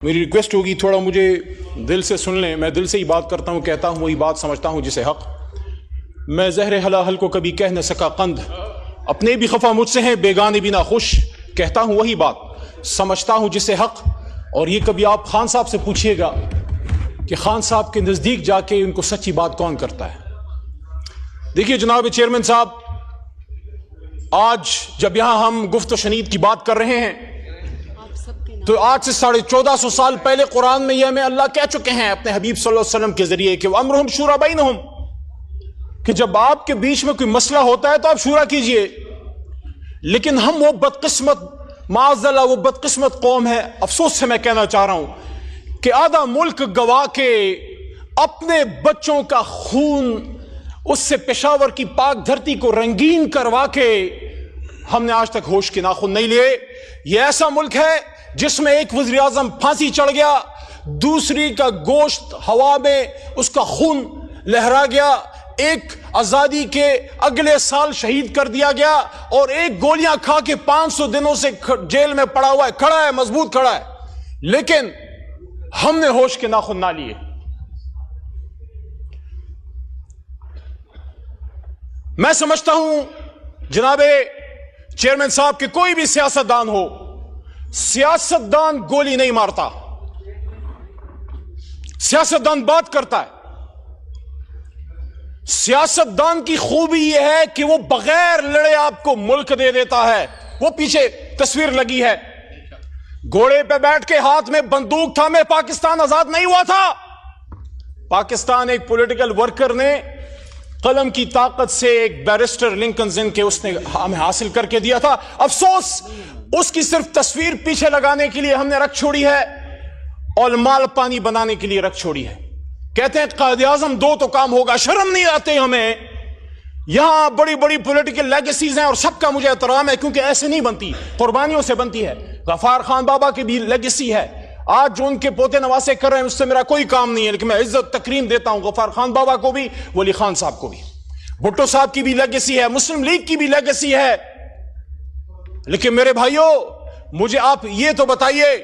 मेरी रिक्वेस्ट होगी थोड़ा मुझे दिल से सुन लें। मैं दिल से ही बात करता हूँ, कहता हूँ वही बात, समझता हूँ जिसे हक। मैं ज़हरे हलाहल को कभी कह न सका कंद, अपने भी खफा मुझसे हैं बेगाने भी ना खुश, कहता हूँ वही बात, समझता हूँ जिसे हक। और ये कभी आप खान साहब से पूछिएगा कि खान साहब के नज़दीक जाके उनको सच्ची बात कौन करता है। देखिए जनाब चेयरमैन साहब, आज जब यहां हम गुफ्त शनीद की बात कर रहे हैं तो आज से 1450 साल पहले कुरान में यह हमें अल्लाह कह चुके हैं अपने हबीब सल्लल्लाहु अलैहि वसल्लम के जरिए कि अमरुहुम शूरा बैनहुम, कि जब आपके बीच में कोई मसला होता है तो आप शूरा कीजिए। लेकिन हम वो बदकिस्मत, माअज़ल्लाह वो बदकिस्मत कौम है, अफसोस से मैं कहना चाह रहा हूं कि आधा मुल्क गवा के अपने बच्चों का खून उससे पेशावर की पाक धरती को रंगीन करवा के हमने आज तक होश के नाखून नहीं लिए। यह ऐसा मुल्क है जिसमें एक वज़ीर आज़म फांसी चढ़ गया, दूसरी का गोश्त हवा में उसका खून लहरा गया, एक आजादी के अगले साल शहीद कर दिया गया और एक गोलियां खा के 500 दिनों से जेल में पड़ा हुआ है, खड़ा है, मजबूत खड़ा है, लेकिन हमने होश के नाखून ना लिए। मैं समझता हूं जनाबे चेयरमैन साहब के कोई भी सियासतदान हो, सियासतदान गोली नहीं मारता, सियासतदान बात करता है। सियासतदान की खूबी यह है कि वो बगैर लड़े आपको मुल्क दे देता है। वो पीछे तस्वीर लगी है, घोड़े पे बैठ के हाथ में बंदूक थामे पाकिस्तान आजाद नहीं हुआ था। पाकिस्तान एक पॉलिटिकल वर्कर ने कलम की ताकत से एक बैरिस्टर लिंकन जिनके उसने हमें हासिल करके दिया था। अफसोस उसकी सिर्फ तस्वीर पीछे लगाने के लिए हमने रख छोड़ी है और माल पानी बनाने के लिए रख छोड़ी है। कहते हैं कायदे आज़म दो तो काम होगा, शर्म नहीं आते हमें। यहां बड़ी बड़ी पॉलिटिकल लेगेसीज हैं और सबका मुझे एहतराम है क्योंकि ऐसे नहीं बनती, कुर्बानियों से बनती है। गफ्फार खान बाबा की भी लेगेसी है, आज जो उनके पोते नवासे कर रहे हैं उससे मेरा कोई काम नहीं है, लेकिन मैं इज्जत तकरीम देता हूं गफ्फार खान बाबा को भी, वली खान साहब को भी। भुट्टो साहब की भी लेगेसी है, मुस्लिम लीग की भी लेगेसी है। लेकिन मेरे भाइयों, मुझे आप ये तो बताइए,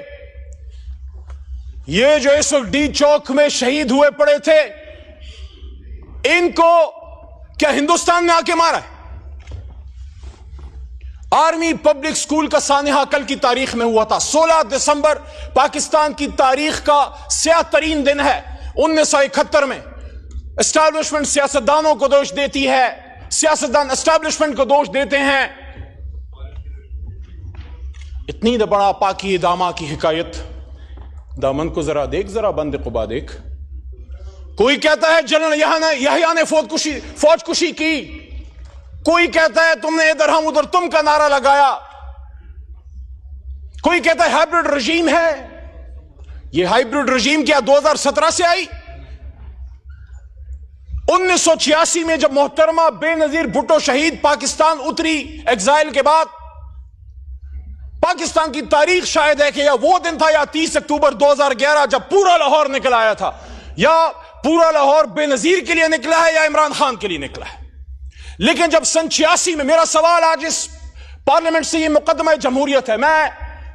ये जो इस वक्त डी चौक में शहीद हुए पड़े थे, इनको क्या हिंदुस्तान में आके मारा है? आर्मी पब्लिक स्कूल का सानिहा कल की तारीख में हुआ था। 16 दिसंबर पाकिस्तान की तारीख का स्याह तरीन दिन है। 1971 में एस्टैब्लिशमेंट सियासतदानों को दोष देती है, सियासतदान एस्टैब्लिशमेंट को दोष देते हैं। इतनी बड़ा पाकी दामा की हिकायत, दामन को जरा देख, जरा बंद कुबा देख। कोई कहता है जनरल यहया ने फौज कुशी की, कोई कहता है तुमने इधर हम उधर तुम का नारा लगाया, कोई कहता है हाइब्रिड रजीम है। यह हाइब्रिड रजीम क्या 2017 से आई? 1986 में जब मोहतरमा बेनजीर भुट्टो शहीद पाकिस्तान उतरी एग्जाइल के बाद, पाकिस्तान की तारीख शायद है कि या वो दिन था या 30 अक्टूबर 2011 जब पूरा लाहौर निकल आया था, या पूरा लाहौर बेनजीर के लिए निकला है या इमरान खान के लिए निकला है। लेकिन जब सन 86 में, मेरा सवाल आज इस पार्लियामेंट से, ये मुकदमा जमहूरियत है, मैं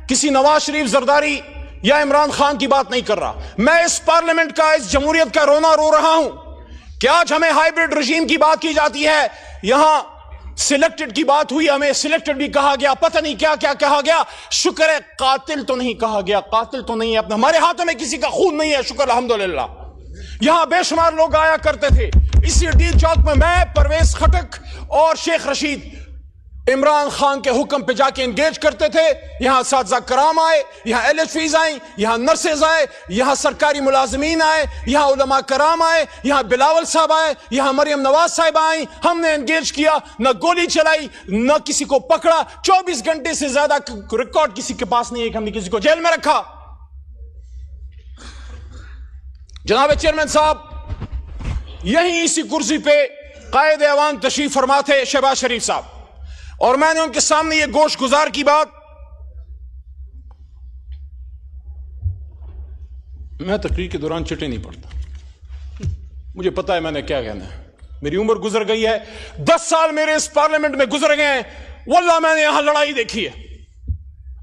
किसी नवाज शरीफ जरदारी या इमरान खान की बात नहीं कर रहा, मैं इस पार्लियामेंट का, इस जमहूरियत का रोना रो रहा हूं कि आज हमें हाइब्रिड रजीम की बात की जाती है। यहां सिलेक्टेड की बात हुई, हमें सिलेक्टेड भी कहा गया, पता नहीं क्या क्या कहा गया। शुक्र है कातिल तो नहीं कहा गया, कातिल तो नहीं है, अपने हमारे हाथों में किसी का खून नहीं है, शुक्र अल्हम्दुलिल्लाह। यहां बेशुमार लोग आया करते थे। इसी डी चौक में मैं, परवेज खटक और शेख रशीद इमरान खान के हुक्म पे जाके एंगेज करते थे। यहां सादजा कराम आए, यहां LHVs आई, यहां नर्सेज आए, यहां सरकारी मुलाजमीन आए, यहां उलमा कराम आए, यहां बिलावल साहब आए, यहां मरियम नवाज साहब आई। हमने एंगेज किया, न गोली चलाई, न किसी को पकड़ा। 24 घंटे से ज्यादा रिकॉर्ड किसी के पास नहीं है कि हमने किसी को जेल में रखा। जनाब चेयरमैन साहब, यहीं इसी कुर्सी पे कायदे अवाम तशरीफ फरमा थे शहबाज शरीफ साहब, और मैंने उनके सामने ये गोश्त गुजार की बात, मैं तकरीर के दौरान चिट्ठी नहीं पढ़ता, मुझे पता है मैंने क्या कहना है। मेरी उम्र गुजर गई है, 10 साल मेरे इस पार्लियामेंट में गुजर गए हैं। वल्लाह मैंने यहां लड़ाई देखी है,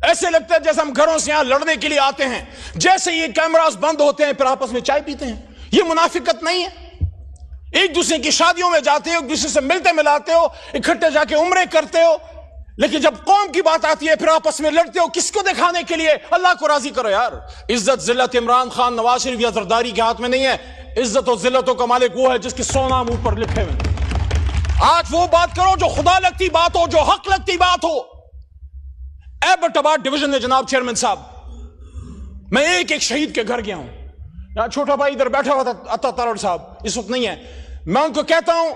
ऐसे लगता है जैसे हम घरों से यहां लड़ने के लिए आते हैं, जैसे ये कैमरास बंद होते हैं फिर आपस में चाय पीते हैं। ये मुनाफिकत नहीं है? एक दूसरे की शादियों में जाते हो, एक दूसरे से मिलते मिलाते हो, इकट्ठे जाके उम्रे करते हो, लेकिन जब कौम की बात आती है फिर आपस में लड़ते हो। किसको दिखाने के लिए? अल्लाह को राजी करो यार। इज्जत जिल्लत इमरान खान, नवाज शरीफ या जरदारी के हाथ में नहीं है। इज्जत और जिल्लतों का मालिक वो है जिसके 100 नाम ऊपर लिखे हुए। आज वो बात करो जो खुदा लगती बात हो, जो हक लगती बात हो। एबटाबाद डिवीजन में जनाब चेयरमैन साहब, मैं एक एक शहीद के घर गया हूं। यहां छोटा भाई इधर बैठा हुआ था, अता तारड़ साहब इस वक्त नहीं है। मैं उनको कहता हूं,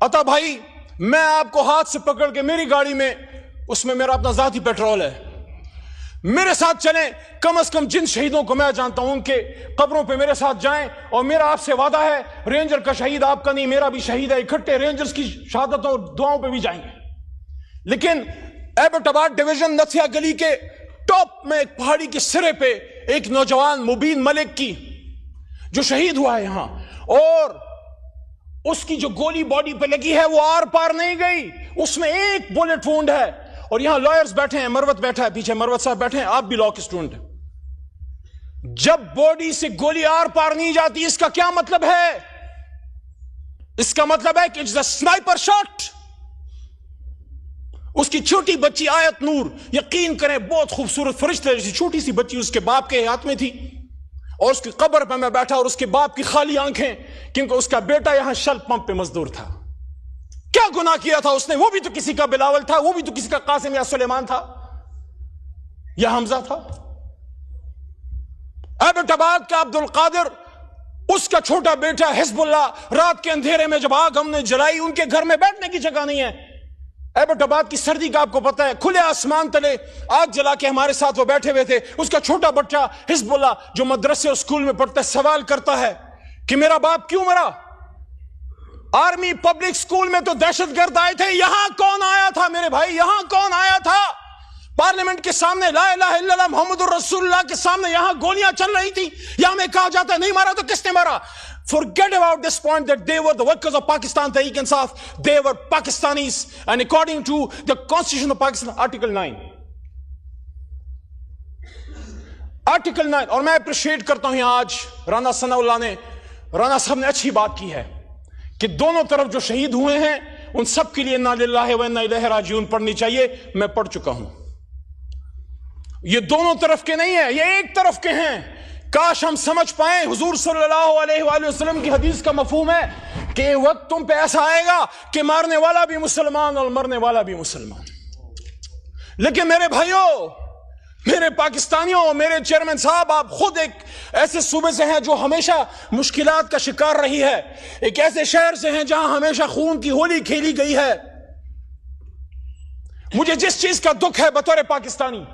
अता भाई मैं आपको हाथ से पकड़ के मेरी गाड़ी में, उसमें मेरा अपना जाती पेट्रोल है, मेरे साथ चलें। कम से कम जिन शहीदों को मैं जानता हूं उनके कब्रों पे मेरे साथ जाएं। और मेरा आपसे वादा है, रेंजर का शहीद आपका नहीं मेरा भी शहीद है, इकट्ठे रेंजर्स की शहादतों और दुआओं पे भी जाएंगे। लेकिन एबटाबाद डिवीजन नथिया गली के टॉप में एक पहाड़ी के सिरे पे एक नौजवान मुबीन मलिक की जो शहीद हुआ है यहां, और उसकी जो गोली बॉडी पे लगी है वो आर पार नहीं गई, उसमें एक बुलेट वुंड है। और यहां लॉयर्स बैठे हैं, मरवत बैठा है पीछे, मरवत साहब बैठे हैं, आप भी लॉ के स्टूडेंट हैं। जब बॉडी से गोली आर पार नहीं जाती इसका क्या मतलब है? इसका मतलब है कि इट्स अ स्नाइपर शॉट। उसकी छोटी बच्ची आयत नूर, यकीन करें बहुत खूबसूरत फरिश्ते जैसी छोटी सी बच्ची उसके बाप के हाथ में थी, और उसकी कब्र पर मैं बैठा और उसके बाप की खाली आंखें, क्योंकि उसका बेटा यहां शल पंप पे मजदूर था। क्या गुनाह किया था उसने? वो भी तो किसी का बिलावल था, वो भी तो किसी का कासिम या सुलेमान था या हमजा था। एबटाबाद का अब्दुल कादिर, उसका छोटा बेटा हिजबुल्लाह, रात के अंधेरे में जब आग हमने जलाई, उनके घर में बैठने की जगह नहीं है। एबटाबाद की सर्दी का आपको पता है, खुले आसमान तले आग जला के हमारे साथ वो बैठे हुए थे। उसका छोटा बच्चा हिजबुल्लाह जो मदरसे और स्कूल में पढ़ता है, सवाल करता है कि मेरा बाप क्यों मरा? आर्मी पब्लिक स्कूल में तो दहशतगर्द आए थे, यहां कौन आया था मेरे भाई? यहां कौन आया था? पार्लियामेंट के सामने ला इलाहा इल्लल्लाह मुहम्मदुर रसूलुल्लाह के सामने यहां गोलियां चल रही थी। यहां में कहा जाता है नहीं मारा तो किसने मारा? Forget about this point that they were the workers of Pakistan Tehreek Insaf. They were Pakistanis, and according to the Constitution of Pakistan, Article 9. Article 9, और मैं अप्रिशिएट करता हूं यहां आज राना सनाउल्लाह ने, राना साहब ने अच्छी बात की है कि दोनों तरफ जो शहीद हुए हैं उन सब के लिए इन्ना लिल्लाहि व इन्ना इलैहि राजिऊन पढ़नी चाहिए। मैं पढ़ चुका हूं। ये दोनों तरफ के नहीं है, ये एक तरफ के हैं। काश हम समझ पाए, हुजूर सल्लल्लाहु अलैहि वसल्लम की हदीस का मफहूम है कि वक्त तुम पे ऐसा आएगा कि मारने वाला भी मुसलमान और मरने वाला भी मुसलमान। लेकिन मेरे भाइयों, मेरे पाकिस्तानियों, मेरे चेयरमैन साहब, आप खुद एक ऐसे सूबे से हैं जो हमेशा मुश्किलात का शिकार रही है, एक ऐसे शहर से हैं जहां हमेशा खून की होली खेली गई है। मुझे जिस चीज का दुख है बतौर पाकिस्तानी,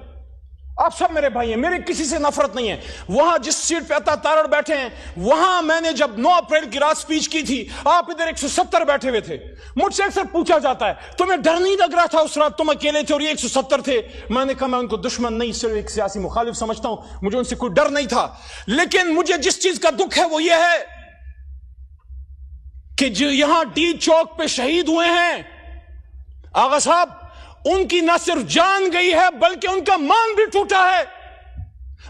आप सब मेरे भाई हैं, मेरे किसी से नफरत नहीं है। वहां जिस सीट पे अता तारड़ बैठे हैं, वहां मैंने जब 9 अप्रैल की रात स्पीच की थी, आप इधर 170 बैठे हुए थे। मुझसे अक्सर पूछा जाता है तुम्हें डर नहीं लग रहा था उस रात? तुम अकेले थे और ये 170 थे। मैंने कहा मैं उनको दुश्मन नहीं, सिर्फ एक सियासी मुखालिफ समझता हूं, मुझे उनसे कोई डर नहीं था। लेकिन मुझे जिस चीज का दुख है वो ये है कि जो यहां डी चौक पे शहीद हुए हैं आगा साहब, उनकी न सिर्फ जान गई है बल्कि उनका मान भी टूटा है।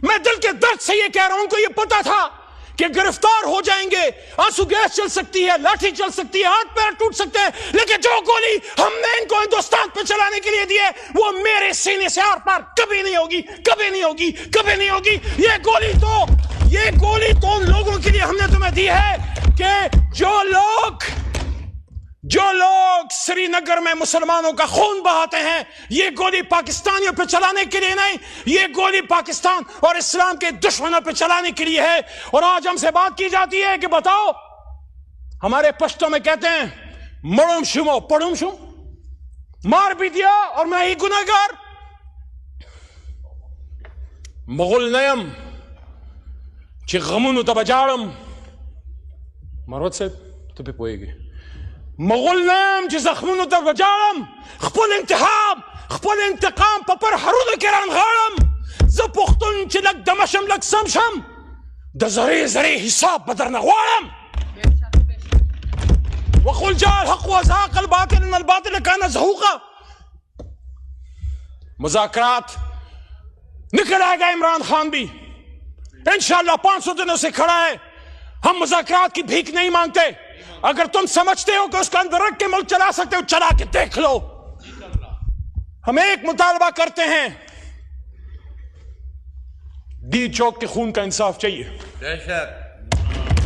मैं दिल के दर्द से ये कह रहा हूं, उनको ये पता था कि गिरफ्तार हो जाएंगे, आंसू गैस चल सकती है, लाठी चल सकती है, हाथ पैर टूट सकते हैं, लेकिन जो गोली हमने इनको हिंदुस्तान पे चलाने के लिए दी है वो मेरे सीने से आर पार कभी नहीं होगी, कभी नहीं होगी, कभी नहीं होगी। ये गोली तो उन लोगों के लिए हमने तुम्हें दी है कि जो लोग श्रीनगर में मुसलमानों का खून बहाते हैं, ये गोली पाकिस्तानियों पे चलाने के लिए नहीं, ये गोली पाकिस्तान और इस्लाम के दुश्मनों पे चलाने के लिए है। और आज हमसे बात की जाती है कि बताओ, हमारे पश्तो में कहते हैं मड़ुम शुमो पड़ुम शुम, मार भी दिया और मैं ही गुनाहगार। मुगल नयम ची गमुन तबजाड़म, मरवत से तो पे पोएगे मुगल नयम ची जख्मुन तबजाड़म, खपुल इंतहाब खपुल इंतकाम पपर हरुद किरान गाड़म, ज़पुख्तुन चिलक दमशम लक समशम, दज़रे ज़रे हिसाब बदर नगवाड़म, वक़ुल जाल हक़ व ज़ाक़ल बातिल इन्नल बातिल काना ज़हूक़ा। मुज़ाकरात निकल आएगा। इमरान खान भी इंशाअल्लाह 500 दिनों से खड़ा है। हम मुज़ाकरात की भीख नहीं मांगते। अगर तुम समझते हो कि उसका अंदर रख के मुल्क चला सकते हो, चला के देख लो। हम एक मुतालबा करते हैं, डी चौक के खून का इंसाफ चाहिए।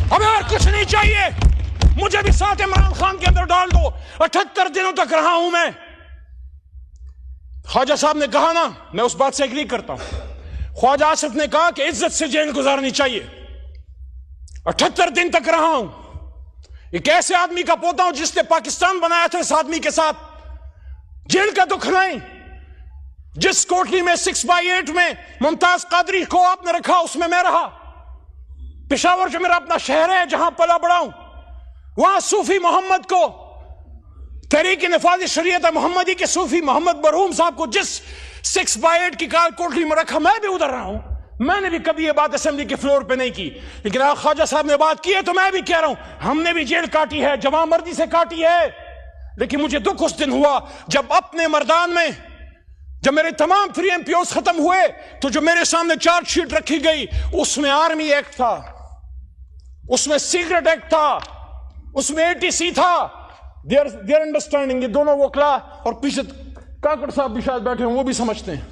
हमें और कुछ नहीं चाहिए। मुझे भी साथ इमरान खान के अंदर डाल दो। 78 दिनों तक रहा हूं मैं। ख्वाजा साहब ने कहा ना, मैं उस बात से एग्री करता हूं। ख्वाजा आसिफ ने कहा कि इज्जत से जेल गुजारनी चाहिए। 78 दिन तक रहा हूं। एक ऐसे आदमी का पोता हूं जिसने पाकिस्तान बनाया था। इस आदमी के साथ जेल का दुख नहीं। जिस कोठरी में 6x8 में मुमताज कादरी को आपने रखा, उसमें मैं रहा। पेशावर जो मेरा अपना शहर है, जहां पला बड़ा हूं, वहां सूफी मोहम्मद को, तहरीक नफाज शरीयत मोहम्मदी के सूफी मोहम्मद बरहूम साहब को जिस 6x8 की कार कोठरी में रखा, मैं भी उधर रहा हूं। मैंने भी कभी ये बात असेंबली के फ्लोर पे नहीं की, लेकिन आज ख्वाजा साहब ने बात की है तो मैं भी कह रहा हूं, हमने भी जेल काटी है, जवां मर्दी से काटी है। लेकिन मुझे दुख उस दिन हुआ जब अपने मर्दान में, जब मेरे तमाम 3 MPOs खत्म हुए, तो जो मेरे सामने चार्जशीट रखी गई, उसमें आर्मी एक्ट था, उसमें सीक्रेट एक्ट था, उसमें ATC था। देयर अंडरस्टैंडिंग, ये दोनों वकला और पीछे काकड़ साहब भी शायद बैठे हैं, वो भी समझते हैं।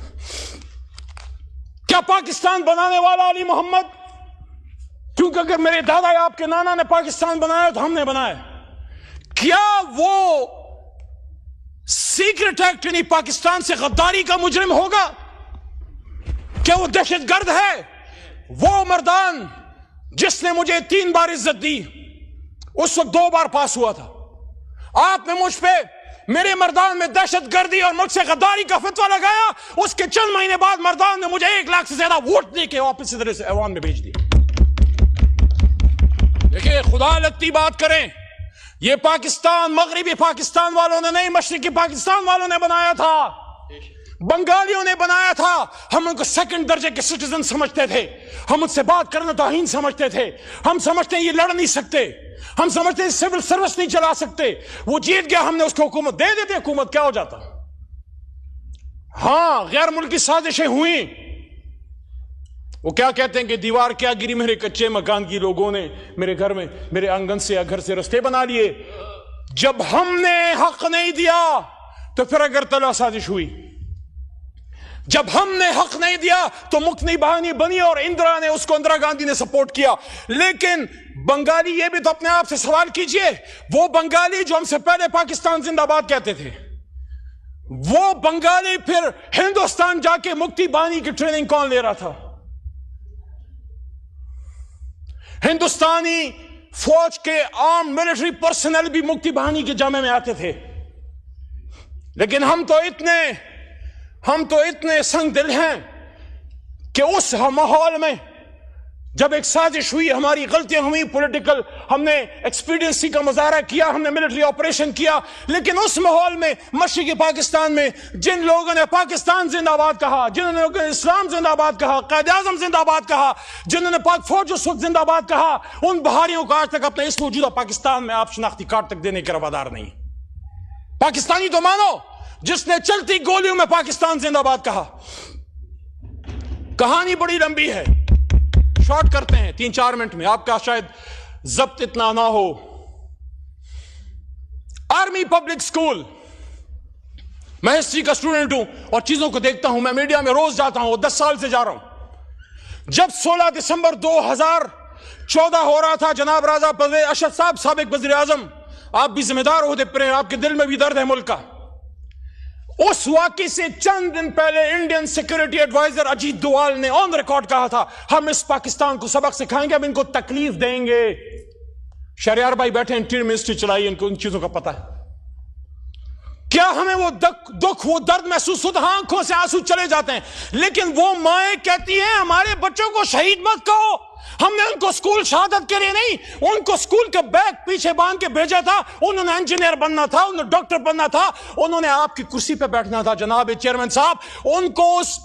क्या पाकिस्तान बनाने वाला अली मोहम्मद? क्योंकि अगर मेरे दादा या आपके नाना ने पाकिस्तान बनाया तो हमने बनाया। क्या वो सीक्रेट एक्ट यानी पाकिस्तान से गद्दारी का मुजरिम होगा? क्या वो दहशतगर्द है? वो मर्दान जिसने मुझे 3 बार इज्जत दी, उस वक्त 2 बार पास हुआ था। आपने मुझ पे, मेरे मर्दान में दहशतगर्दी और मुझसे गद्दारी का फतवा लगाया। उसके चंद महीने बाद मर्दान ने मुझे 1 लाख से ज्यादा वोट देके वापस इधर से ऐवान में भेज दिया। देखिए, खुदा लगती बात करें, ये पाकिस्तान मगरिबी पाकिस्तान वालों ने नहीं, मशरिकी पाकिस्तान वालों ने बनाया था, बंगालियों ने बनाया था। हम उनको 2nd दर्जे के सिटीजन समझते थे। हम उनसे बात करना तौहीन समझते थे। हम समझते हैं ये लड़ नहीं सकते। हम समझते हैं सिविल सर्विस नहीं चला सकते। वो जीत गया, हमने उसको हुकूमत दे देते। हुकूमत क्या हो जाता? हां, गैर मुल्की साजिशें हुई। वो क्या कहते हैं कि दीवार क्या गिरी, मेरे कच्चे मकान की लोगों ने मेरे घर में, मेरे आंगन से या घर से रास्ते बना लिए। जब हमने हक नहीं दिया तो फिर अगरतला साजिश हुई। जब हमने हक नहीं दिया तो मुक्ति बहानी बनी और इंदिरा ने उसको, इंदिरा गांधी ने सपोर्ट किया। लेकिन बंगाली, ये भी तो अपने आप से सवाल कीजिए, वो बंगाली जो हमसे पहले पाकिस्तान जिंदाबाद कहते थे, वो बंगाली फिर हिंदुस्तान जाके मुक्ति बहानी की ट्रेनिंग कौन ले रहा था? हिंदुस्तानी फौज के आर्म मिलिट्री पर्सनल भी मुक्ति बहानी के जामे में आते थे। लेकिन हम तो इतने संग दिल हैं कि उस माहौल में जब एक साजिश हुई, हमारी गलतियां हुई पॉलिटिकल, हमने एक्सपीडियंसी का मुजाहरा किया, हमने मिलिट्री ऑपरेशन किया, लेकिन उस माहौल में मशरिकी पाकिस्तान में जिन लोगों ने पाकिस्तान जिंदाबाद कहा, जिन्होंने इस्लाम जिंदाबाद कहा, कायदे आज़म जिंदाबाद कहा, जिन्होंने पाक फौज उस वक्त जिंदाबाद कहा, उन बहारियों को आज तक अपने इस मौजूदा पाकिस्तान में आप शनाख्ती कार्ड तक देने के रवादार नहीं। पाकिस्तानी तो मानो जिसने चलती गोलियों में पाकिस्तान जिंदाबाद कहा। कहानी बड़ी लंबी है, शॉर्ट करते हैं 3-4 मिनट में, आपका शायद जब्त इतना ना हो। आर्मी पब्लिक स्कूल, मैं हिस्ट्री का स्टूडेंट हूं और चीजों को देखता हूं, मैं मीडिया में रोज जाता हूं, 10 साल से जा रहा हूं। जब 16 दिसंबर 2014 हो रहा था, जनाब राजा परवेज अशद साहब, साबिक वज़ीर आज़म, आप भी जिम्मेदार होते पर, आपके दिल में भी दर्द है मुल्क का। उस वाकई से चंद दिन पहले Indian security adviser Ajit Doval ने ऑन रिकॉर्ड कहा था, हम इस पाकिस्तान को सबक सिखाएंगे, हम इनको तकलीफ देंगे। शहरयार भाई बैठे, इंटीरियर मिनिस्ट्री चलाई, इनको इन चीजों का पता है। क्या हमें वो दुख, वो दर्द महसूस होता? आंखों से आंसू चले जाते हैं। लेकिन वो माएं कहती हैं, हमारे बच्चों को शहीद मत कहो। हमने उनको स्कूल शहादत के लिए नहीं, उनको स्कूल के बैग पीछे बांध के भेजा था। उन्होंने इंजीनियर बनना था, उन्होंने डॉक्टर बनना था, उन्होंने आपकी कुर्सी पे बैठना था। जनाब चेयरमैन साहब, उनको उस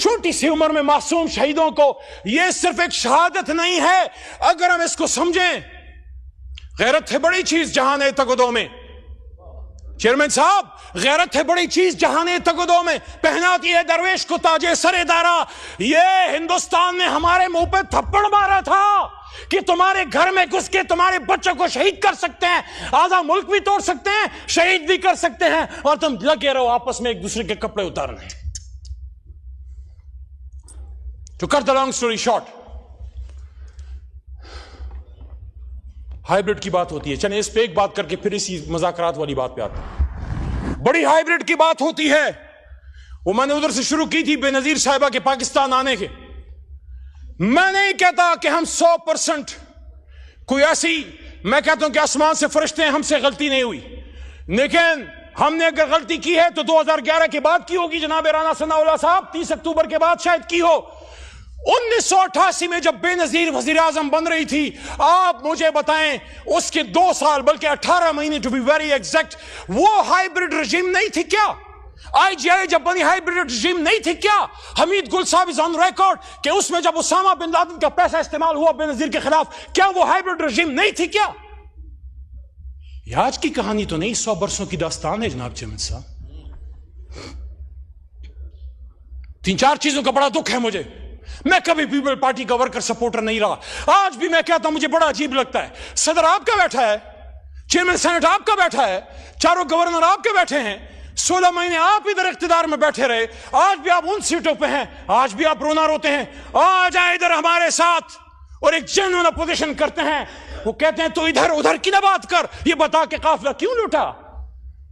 छोटी सी उम्र में मासूम शहीदों को, यह सिर्फ एक शहादत नहीं है। अगर हम इसको समझें, गैरत है बड़ी चीज जहान है तगदों में, चेयरमैन साहब, गैरत है बड़ी चीज जहाने तकदो में, पहनाती है दरवेश को ताजे सरे दारा। ये हिंदुस्तान ने हमारे मुंह पे थप्पड़ मारा था कि तुम्हारे घर में घुस के तुम्हारे बच्चों को शहीद कर सकते हैं, आधा मुल्क भी तोड़ सकते हैं, शहीद भी कर सकते हैं, और तुम लगे रहो आपस में एक दूसरे के कपड़े उतारने। To cut the long story short, hybrid की बात होती है। चलिए इस पे एक बात करके फिर इसी मजाकरात वाली बात पे आते हैं। बड़ी हाइब्रिड की बात होती है, वो मैंने उधर से शुरू की थी बेनजीर साहिबा के पाकिस्तान आने के। मैं नहीं कहता कि हम 100% कोई ऐसी, मैं कहता हूं कि आसमान से फरिश्ते हैं, हमसे गलती नहीं हुई, लेकिन हमने अगर गलती की है तो 2011 के बाद की होगी। जनाब राना सनाउल्लाह साहब 30 अक्टूबर के बाद शायद की हो। 1988 में जब बेनजीर वजीर आजम बन रही थी, आप मुझे बताएं उसके 2 साल बल्कि 18 महीने टू बी वेरी एग्जैक्ट, वो हाइब्रिड रजीम नहीं थी क्या? IGI जब बनी हाइब्रिड रजीम नहीं थी क्या? हमीद गुल साहब इज ऑन रिकॉर्ड कि उसमें जब उसामा बिन लादेन का पैसा इस्तेमाल हुआ बेनजीर के खिलाफ, क्या वो हाइब्रिड रजीम नहीं थी क्या? यह आज की कहानी तो नहीं, 100 बरसों की दास्तान है जनाब चेयरमैन साहब। 3-4 चीजों का बड़ा दुख है मुझे। मैं कभी पीपल पार्टी का वर्कर सपोर्टर नहीं रहा। आज भी मैं कहता हूं मुझे बड़ा अजीब लगता है, सदर आपका बैठा है, चेयरमैन सेनेट आपका बैठा है, चारों गवर्नर आपके बैठे हैं, 16 महीने आप इधर इख्तिदार में बैठे रहे, आज भी आप उन सीटों पे हैं, आज भी आप रोना रोते हैं। आ जाए इधर हमारे साथ और एक जेन्युइन अपोजिशन करते हैं। वो कहते हैं तो इधर उधर की ना बात कर, ये बता के काफिला क्यों लूटा?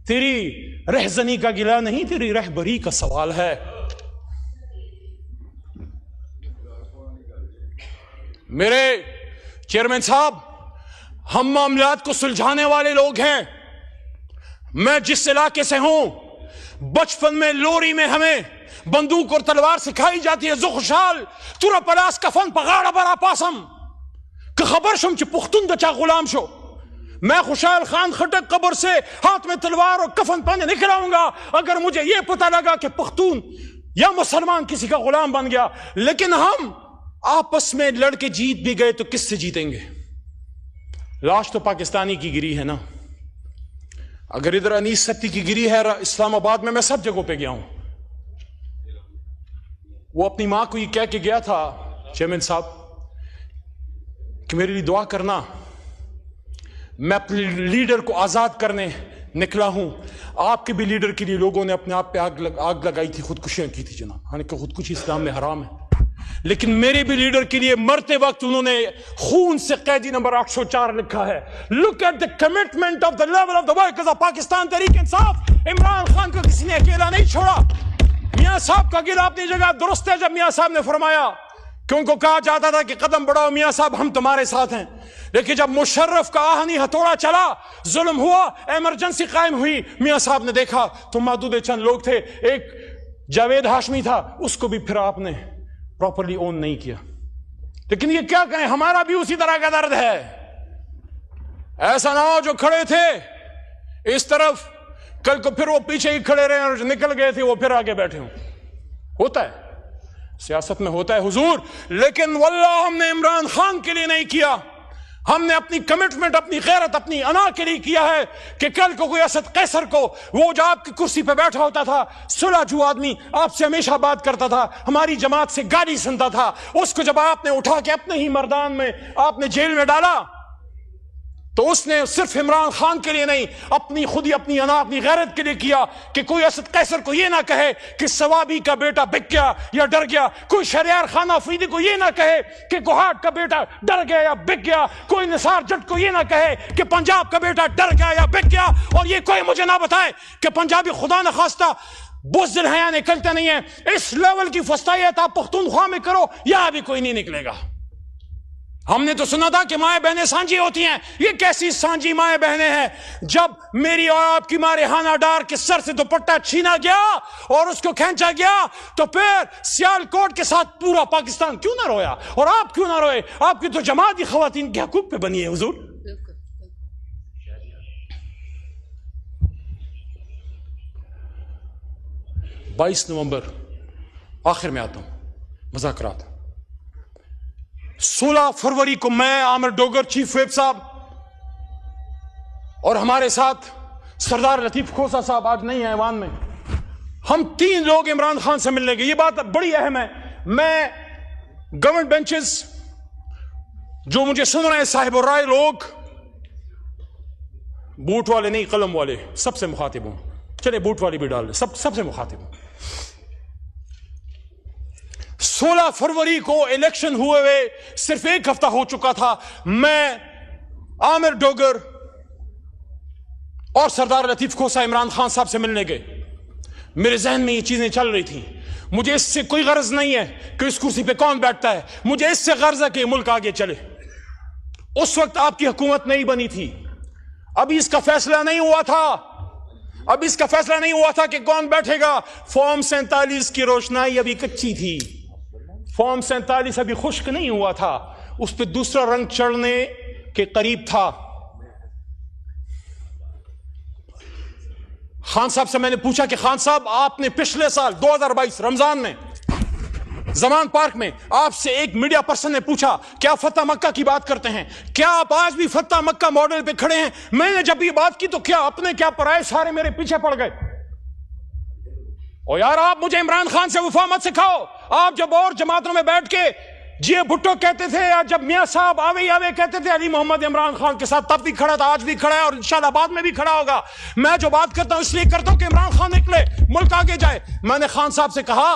तेरी रहजनी का गिला नहीं, तेरी रहबरी का सवाल है। मेरे चेयरमैन साहब, हम मामलात को सुलझाने वाले लोग हैं। मैं जिस इलाके से हूं, बचपन में लोरी में हमें बंदूक और तलवार सिखाई जाती है। जुखशाल तुरा पलास कफन पगाड़ा बरा पासम कि खबर शुम च पुख्तुन दचा गुलाम शो। मैं खुशाल खान खटक कब्र से हाथ में तलवार और कफन पहने निकल आऊंगा अगर मुझे यह पता लगा कि पख्तून या मुसलमान किसी का गुलाम बन गया। लेकिन हम आपस में लड़के जीत भी गए तो किससे जीतेंगे? लाश तो पाकिस्तानी की गिरी है ना। अगर इधर अनीस सत्ती की गिरी है इस्लामाबाद में, मैं सब जगहों पे गया हूं। वो अपनी मां को ये कह के गया था चेयरमैन साहब कि मेरे लिए दुआ करना, मैं अपने लीडर को आजाद करने निकला हूं। आपके भी लीडर के लिए लोगों ने अपने आप पे आग लगाई थी, खुदकुशियां की थी जनाब। हालांकि खुदकुशी इस्लाम में हराम है, लेकिन मेरे भी लीडर के लिए मरते वक्त उन्होंने खून से कैदी नंबर 804 लिखा है। Look at the commitment of the level of the workers of Pakistan Tehreek Insaf. Imran Khan को किसी ने अकेला नहीं छोड़ा। मियां साहब का गिला अपनी जगह दुरुस्त है। जब मियां साहब ने फरमाया कि उनको कहा जाता था कि कदम बढ़ाओ मियां साहब, हम तुम्हारे साथ हैं, लेकिन जब मुशर्रफ का आहनी हथौड़ा चला, जुल्म हुआ, इमरजेंसी कायम हुई, मियां साहब ने देखा तो मादूद चंद लोग थे, एक जावेद हाशमी था, उसको भी फिर आपने प्रॉपर्ली ओन नहीं किया। लेकिन ये क्या कहें, हमारा भी उसी तरह का दर्द है। ऐसा ना हो जो खड़े थे इस तरफ, कल को फिर वो पीछे ही खड़े रहे और निकल गए थे वो फिर आगे बैठे हों। होता है, सियासत में होता है हुजूर। लेकिन वल्लाह हमने इमरान खान के लिए नहीं किया, हमने अपनी कमिटमेंट, अपनी गैरत, अपनी अना के लिए किया है कि कल को कोई असद कैसर को, वो जो आपकी कुर्सी पे बैठा होता था, सुलझू आदमी, आपसे हमेशा बात करता था, हमारी जमात से गाली सुनता था, उसको जब आपने उठा के अपने ही मैदान में आपने जेल में डाला, तो उसने सिर्फ इमरान खान के लिए नहीं, अपनी खुद ही अपनी अना, अपनी गैरत के लिए किया कि कोई असद कैसर को यह ना कहे कि सवाबी का बेटा बिक गया या डर गया, कोई शरियार खान अफरीदी को यह ना कहे कि गुहाट का बेटा डर गया या बिक गया, कोई निसार जट को यह ना कहे कि पंजाब का बेटा डर गया या बिक गया, और ये कोई मुझे ना बताए कि पंजाबी खुदा न खास्ता बुज़दिल हया निकलते नहीं है। इस लेवल की फस्तायत आप पख्तूनख्वा में करो, यहां भी कोई नहीं निकलेगा। हमने तो सुना था कि माए बहनें सांझी होती हैं, ये कैसी सांझी माए बहनें हैं? जब मेरी और आपकी माँ रेहाना डार के सर से दुपट्टा छीना गया और उसको खींचा गया, तो फिर सियालकोट के साथ पूरा पाकिस्तान क्यों ना रोया? और आप क्यों ना रोए? आपकी तो जमात ही खवातीन के हकूक पे बनी है हुजूर। 22 नवंबर, आखिर में आता हूं, मुज़ाकरात। 16 फरवरी को मैं, आमिर डोगर, चीफ व्हिप साहब और हमारे साथ सरदार लतीफ खोसा साहब आज नहीं है ऐवान में। हम 3 लोग इमरान खान से मिलने गए। ये बात बड़ी अहम है। मैं गवर्नमेंट बेंचेस जो मुझे सुन रहे हैं, साहिब और राय लोग, बूट वाले नहीं कलम वाले, सबसे मुखातिब हूं। चले बूट वाली भी डाल दे, सबसे मुखातिब हूं। 16 फरवरी को इलेक्शन हुए हुए सिर्फ 1 हफ्ता हो चुका था। मैं, आमिर डोगर और सरदार लतीफ खोसा इमरान खान साहब से मिलने गए। मेरे जहन में ये चीजें चल रही थी। मुझे इससे कोई गर्ज नहीं है कि इस कुर्सी पे कौन बैठता है, मुझे इससे गर्ज है कि मुल्क आगे चले। उस वक्त आपकी हुकूमत नहीं बनी थी, अभी इसका फैसला नहीं हुआ था, अभी इसका फैसला नहीं हुआ था कि कौन बैठेगा। फॉर्म 47 की रोशनाई अभी कच्ची थी, फॉर्म 47 अभी खुश्क नहीं हुआ था, उस पर दूसरा रंग चढ़ने के करीब था। खान साहब से मैंने पूछा कि खान साहब, आपने पिछले साल 2022 रमजान में जमान पार्क में आपसे एक मीडिया पर्सन ने पूछा क्या फतह मक्का की बात करते हैं, क्या आप आज भी फतह मक्का मॉडल पे खड़े हैं? मैंने जब ये बात की तो क्या अपने क्या पराए सारे मेरे पीछे पड़ गए। और यार, आप मुझे इमरान खान से वफा मत सिखाओ। आप जब और जमातों में बैठ के जी भुट्टो कहते थे, या जब मियां साहब आवे आवे कहते थे अली मोहम्मद इमरान खान के साथ, तब भी खड़ा था, आज भी खड़ा है और इंशाल्लाह बाद में भी खड़ा होगा। मैं जो बात करता हूं इसलिए करता हूं कि इमरान खान निकले, मुल्क आगे जाए। मैंने खान साहब से कहा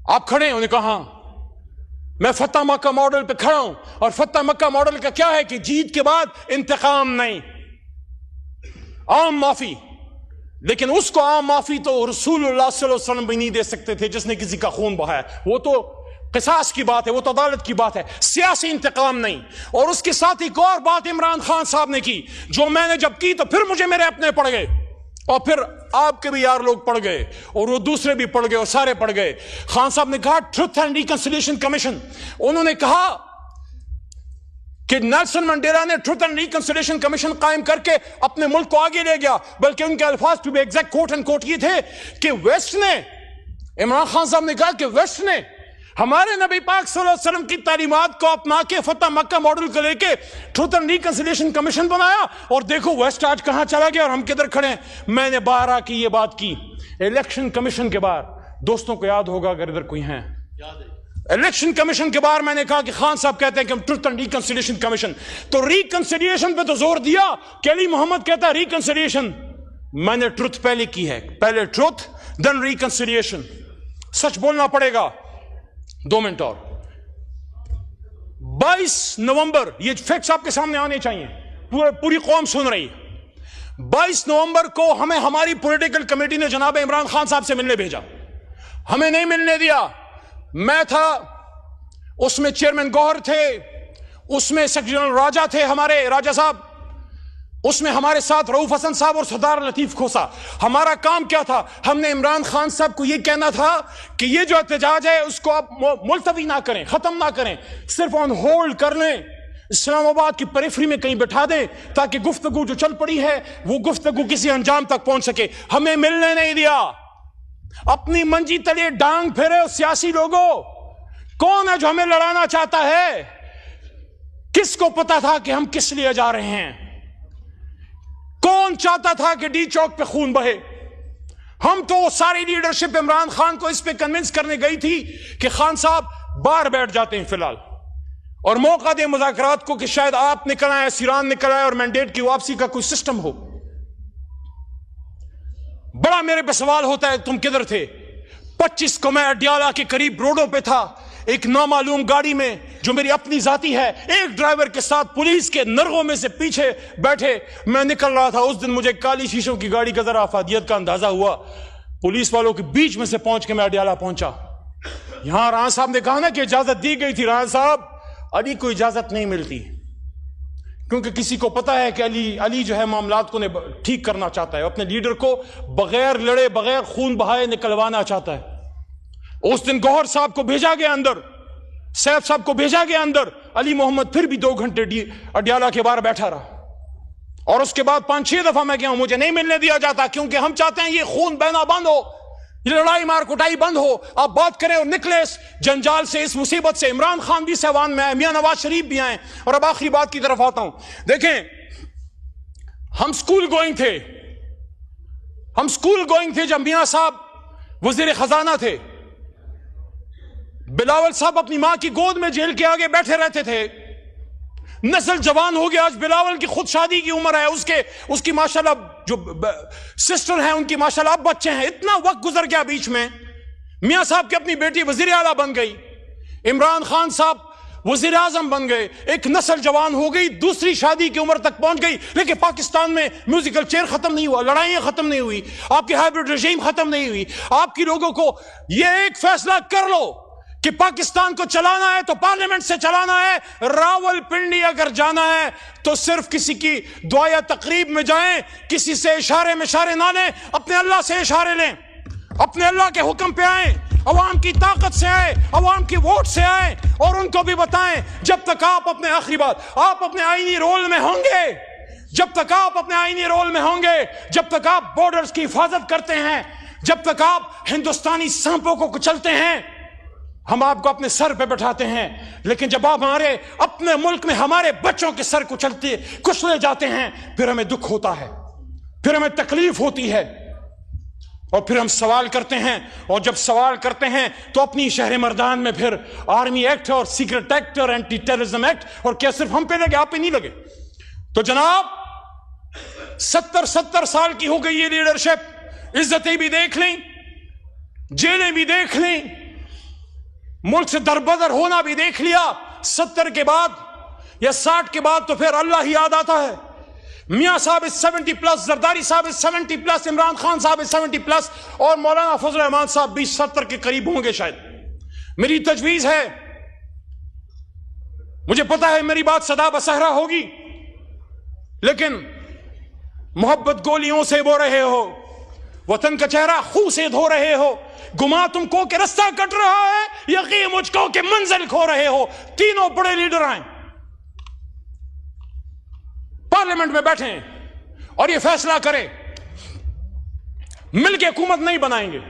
आप खड़े हैं? उन्होंने कहा मैं फतह मक्का मॉडल पे खड़ा हूं। और फतह मक्का मॉडल का क्या है कि जीत के बाद इंतकाम नहीं, आम माफी। लेकिन उसको आम माफी तो रसूलुल्लाह सल्लल्लाहु अलैहि वसल्लम भी नहीं दे सकते थे जिसने किसी का खून बहाया। वो तो किसास की बात है, वो तो अदालत की बात है, सियासी इंतकाम नहीं। और उसके साथ एक और बात इमरान खान साहब ने की, जो मैंने जब की तो फिर मुझे मेरे अपने पड़ गए, और फिर आपके भी यार लोग पड़ गए, और वो दूसरे भी पड़ गए, और सारे पड़ गए। खान साहब ने कहा ट्रुथ एंड रिकंसिलिएशन कमीशन। उन्होंने कहा कि नेल्सन मंडेला ने ट्रुथ एंड रिकंसिलिएशन कमीशन कायम करके अपने मुल्क को आगे ले गया, बल्कि उनके अल्फाज to be exact quote and quote ये थे कि वेस्ट ने, इमरान खान साहब ने कहा कि वेस्ट ने हमारे नबी पाक सल्लल्लाहु अलैहि वसल्लम की तालीमात को अपना के फतह मक्का मॉडल को लेके ट्रुथ एंड रिकंसिलिएशन कमीशन बनाया, और देखो वेस्ट आज कहां चला गया और हम किधर खड़े हैं। मैंने 12 की ये बात की इलेक्शन कमीशन के बाद। दोस्तों को याद होगा अगर इधर कोई है, इलेक्शन कमीशन के बाद मैंने कहा कि खान साहब कहते हैं कि हम ट्रुथ एंड रिकंसिलिएशन कमीशन, तो रिकंसिलिएशन पे तो जोर दिया कि अली मोहम्मद कहता है रिकंसिलिएशन। मैंने ट्रुथ पहले की है, पहले ट्रुथ देन रिकंसिलिएशन। सच बोलना पड़ेगा। 2 मिनट और। 22 नवंबर, ये फैक्ट्स आपके सामने आने चाहिए, पूरी कौम सुन रही है। 22 नवंबर को हमें हमारी पॉलिटिकल कमेटी ने जनाब इमरान खान साहब से मिलने भेजा, हमें नहीं मिलने दिया। मैं था उसमें, चेयरमैन गौहर थे उसमें, सेक्रेटरी जनरल राजा थे हमारे, राजा साहब उसमें, हमारे साथ रऊफ हसन साहब और सरदार लतीफ खोसा। हमारा काम क्या था? हमने इमरान खान साहब को यह कहना था कि ये जो एहतजाज है उसको आप मुलतवी ना करें, खत्म ना करें, सिर्फ ऑन होल्ड कर लें, इस्लामाबाद की पेरिफेरी में कहीं बैठा दें, ताकि गुफ्तगू जो चल पड़ी है वो गुफ्तगू किसी अंजाम तक पहुंच सके। हमें मिलने नहीं दिया। अपनी मंजी तले डांग फेरे सियासी लोगों। कौन है जो हमें लड़ाना चाहता है? किसको पता था कि हम किस लिए जा रहे हैं? कौन चाहता था कि डी चौक पे खून बहे? हम तो सारी लीडरशिप इमरान खान को इस पे कन्विंस करने गई थी कि खान साहब बाहर बैठ जाते हैं फिलहाल, और मौका दे मुज़ाकरात को कि शायद आप निकल आए, सीरान निकल आए, और मैंडेट की वापसी का कोई सिस्टम हो। बड़ा मेरे पे सवाल होता है तुम किधर थे? 25 को मैं अडियाला के करीब रोडों पे था, एक नामालूम गाड़ी में जो मेरी अपनी जाती है, एक ड्राइवर के साथ पुलिस के नरगों में से पीछे बैठे मैं निकल रहा था। उस दिन मुझे काली शीशों की गाड़ी का जरा अफादियत का अंदाजा हुआ। पुलिस वालों के बीच में से पहुंच के मैं अडियाला पहुंचा। यहां राणा साहब ने कहा ना कि इजाजत दी गई थी। राणा साहब, अली को इजाजत नहीं मिलती, क्योंकि किसी को पता है कि अली जो है मामलात को ठीक करना चाहता है, अपने लीडर को बगैर लड़े बगैर खून बहाए निकलवाना चाहता है। उस दिन गौहर साहब को भेजा गया अंदर, सैफ साहब को भेजा गया अंदर, अली मोहम्मद फिर भी 2 घंटे अडियाला के बाहर बैठा रहा। और उसके बाद 5-6 दफा मैं गया हूं, मुझे नहीं मिलने दिया जाता, क्योंकि हम चाहते हैं ये खून बहना बंद हो, ये लड़ाई मार कुटाई बंद हो, आप बात करें और निकले इस जंजाल से, इस मुसीबत से। इमरान खान भी सहवान में आए, मियां नवाज शरीफ भी आए। और अब आखिरी बात की तरफ आता हूं। देखें, हम स्कूल गोइंग थे जब मियां साहब वजीर खजाना थे। बिलावल साहब अपनी मां की गोद में जेल के आगे बैठे रहते थे। नस्ल जवान हो गया, आज बिलावल की खुद शादी की उम्र है, उसकी माशाल्लाह जो सिस्टर है उनकी माशाल्लाह अब बच्चे हैं। इतना वक्त गुजर गया बीच में, मियां साहब की अपनी बेटी वजीर आला बन गई, इमरान खान साहब वजीर आजम बन गए, एक नस्ल जवान हो गई, दूसरी शादी की उम्र तक पहुंच गई। लेकिन पाकिस्तान में म्यूजिकल चेयर खत्म नहीं हुआ, लड़ाइयां खत्म नहीं हुई, आपकी हाइब्रिड रजीम खत्म नहीं हुई। आपकी लोगों को यह एक फैसला कर लो कि पाकिस्तान को चलाना है तो पार्लियामेंट से चलाना है। रावलपिंडी अगर जाना है तो सिर्फ किसी की दुआ या तकरीब में जाएं, किसी से इशारे में इशारे ना लें, अपने अल्लाह से इशारे लें, अपने अल्लाह के हुक्म पे आए, अवाम की ताकत से आए, अवाम की वोट से आए और उनको भी बताएं जब तक आप अपने आखिरी बात आप अपने आईनी रोल में होंगे, जब तक आप अपने आईनी रोल में होंगे, जब तक आप बॉर्डर्स की हिफाजत करते हैं, जब तक आप हिंदुस्तानी सांपों को कुचलते हैं, हम आपको अपने सर पे बैठाते हैं। लेकिन जब आप हमारे अपने मुल्क में हमारे बच्चों के सर कुचले जाते हैं, फिर हमें दुख होता है, फिर हमें तकलीफ होती है और फिर हम सवाल करते हैं। और जब सवाल करते हैं तो अपनी शहर मर्दान में फिर आर्मी एक्ट और सीक्रेट एक्ट और एंटी टेररिज्म एक्ट, और क्या सिर्फ हम पे लगे, आप पे नहीं लगे? तो जनाब 70 साल की हो गई ये लीडरशिप, इज्जतें भी देख लें, जेलें भी देख लें, मुल्क से दरबदर होना भी देख लिया। 70 के बाद या 60 के बाद तो फिर अल्लाह ही याद आता है। मियां साहब इज 70+, जरदारी साहब इज 70+, इमरान खान साहब इज 70+, और मौलाना फजल रहमान साहब भी 70 के करीब होंगे शायद। मेरी तजवीज है, मुझे पता है मेरी बात सदा बसहरा होगी, लेकिन मोहब्बत गोलियों से बो रहे हो, वतन का चेहरा खून से धो रहे हो, गुमा तुमको के रास्ता कट रहा है, यकीन मुझको के मंजिल खो रहे हो। तीनों बड़े लीडर आए, पार्लियामेंट में बैठे और ये फैसला करें मिलके हुकूमत नहीं बनाएंगे,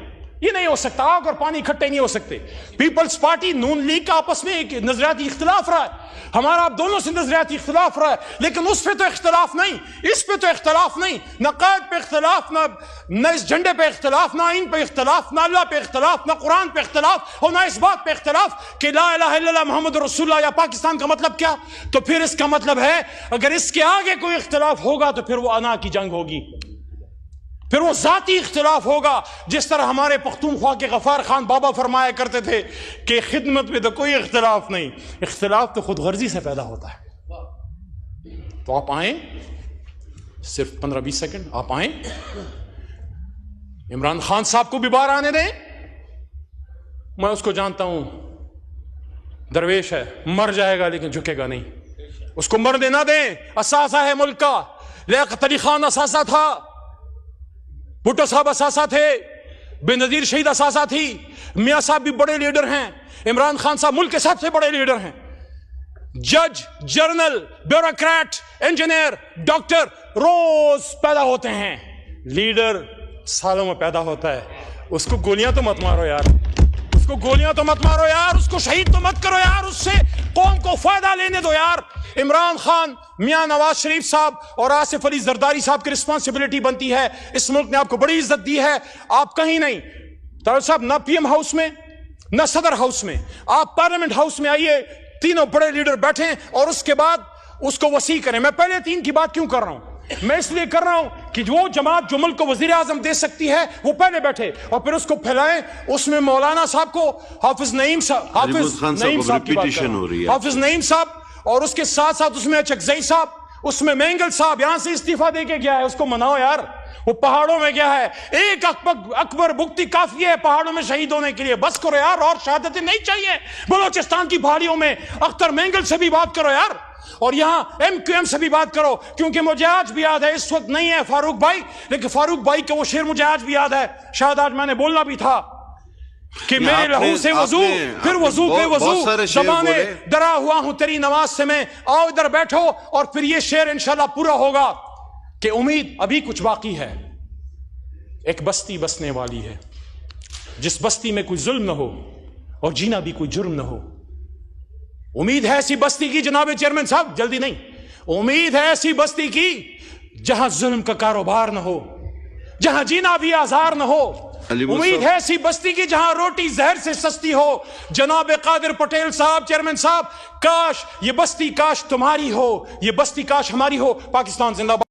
ये नहीं हो सकता। आग और पानी इकट्ठे नहीं हो सकते। पीपल्स पार्टी नून लीग का आपस में एक नजरियाती इख्तिलाफ रहा है, हमारा आप दोनों से नजरियाती इख्तिलाफ रहा है, लेकिन उस पे तो इख्तिलाफ नहीं, इस पे तो इख्तिलाफ नहीं, न क़ायद पे इख्तिलाफ, न इस झंडे पे इख्तिलाफ, ना इन पे इख्तिलाफ, ना अल्लाह पे इख्तिलाफ, ना कुरान पे इख्तिलाफ, और ना इस बात पे इख्तिलाफ कि ला इलाहा इल्लल्लाह मोहम्मद रसूलुल्लाह या पाकिस्तान का मतलब क्या। तो फिर इसका मतलब है अगर इसके आगे कोई इख्तिलाफ होगा तो फिर वो अना की जंग होगी, फिर वो जाती इख्तिलाफ होगा। जिस तरह हमारे पख्तूनख्वा के गफार खान बाबा फरमाया करते थे कि खिदमत में तो कोई इख्तिलाफ नहीं, इख्तिलाफ तो खुद गर्जी से पैदा होता है। तो आप आए, सिर्फ 15-20 सेकंड आप आए, इमरान खान साहब को भी बाहर आने दें। मैं उसको जानता हूं, दरवेश है, मर जाएगा लेकिन झुकेगा नहीं, उसको मरने ना दें। असासा है मुल्क का, लियाकत अली खान असासा था, भुट्टो साहब असासा थे, बेनजीर शहीद असासा थी, मियां साहब भी बड़े लीडर हैं, इमरान खान साहब मुल्क के सबसे बड़े लीडर हैं। जज, जर्नल, ब्यूरोक्रेट, इंजीनियर, डॉक्टर रोज पैदा होते हैं, लीडर सालों में पैदा होता है। उसको गोलियां तो मत मारो यार, उसको गोलियां तो मत मारो यार, उसको शहीद तो मत करो यार, उससे कौम को फायदा लेने दो यार। इमरान खान, मियां नवाज शरीफ साहब और आसिफ अली जरदारी साहब की रिस्पॉन्सिबिलिटी बनती है। इस मुल्क ने आपको बड़ी इज्जत दी है, आप कहीं नहीं, तारड़ साहब ना पीएम हाउस में ना सदर हाउस में, आप पार्लियामेंट हाउस में आइए, तीनों बड़े लीडर बैठे और उसके बाद उसको वसी करें। मैं पहले 3 की बात क्यों कर रहा हूं? मैं इसलिए कर रहा हूं कि वो जमात जो मुल्क को वजीर आजम दे सकती है वो पहले बैठे और फिर उसको फैलाएं। उसमें मौलाना साहब को हाफिज नईम साहब, हाफिज नईम साहब, और उसके साथ साथ उसमें अचकजई साहब, उसमें मेंगल साहब यहां से इस्तीफा देके गया है, उसको मनाओ यार, वो पहाड़ों में गया है। एक अकबर बुख्ती काफी है पहाड़ों में शहीद होने के लिए, बस करो यार, और शहादतें नहीं चाहिए। बलोचिस्तान की पहाड़ियों में अख्तर मेंगल से भी बात करो यार, और यहां MQM से भी बात करो, क्योंकि मुझे आज भी याद है, इस वक्त नहीं है फारूक भाई, लेकिन फारूक भाई के वो शेर मुझे आज भी याद है, शायद आज मैंने बोलना भी था कि मेरे लहू से वजू, फिर वजू पे वजू, जमाने डरा हुआ हूं तेरी नमाज से मैं, आओ इधर बैठो। और फिर ये शेर इंशाल्लाह पूरा होगा कि उम्मीद अभी कुछ बाकी है। एक बस्ती बसने वाली है, जिस बस्ती में कोई जुल्म न हो और जीना भी कोई जुर्म न हो। उम्मीद है ऐसी बस्ती की, जनाब चेयरमैन साहब जल्दी नहीं, उम्मीद है ऐसी बस्ती की जहां जुल्म का कारोबार न हो, जहां जीना भी आजार न हो। उम्मीद है ऐसी बस्ती की जहां रोटी जहर से सस्ती हो। जनाब कादिर पटेल साहब, चेयरमैन साहब, काश ये बस्ती काश तुम्हारी हो, ये बस्ती काश हमारी हो। पाकिस्तान जिंदाबाद।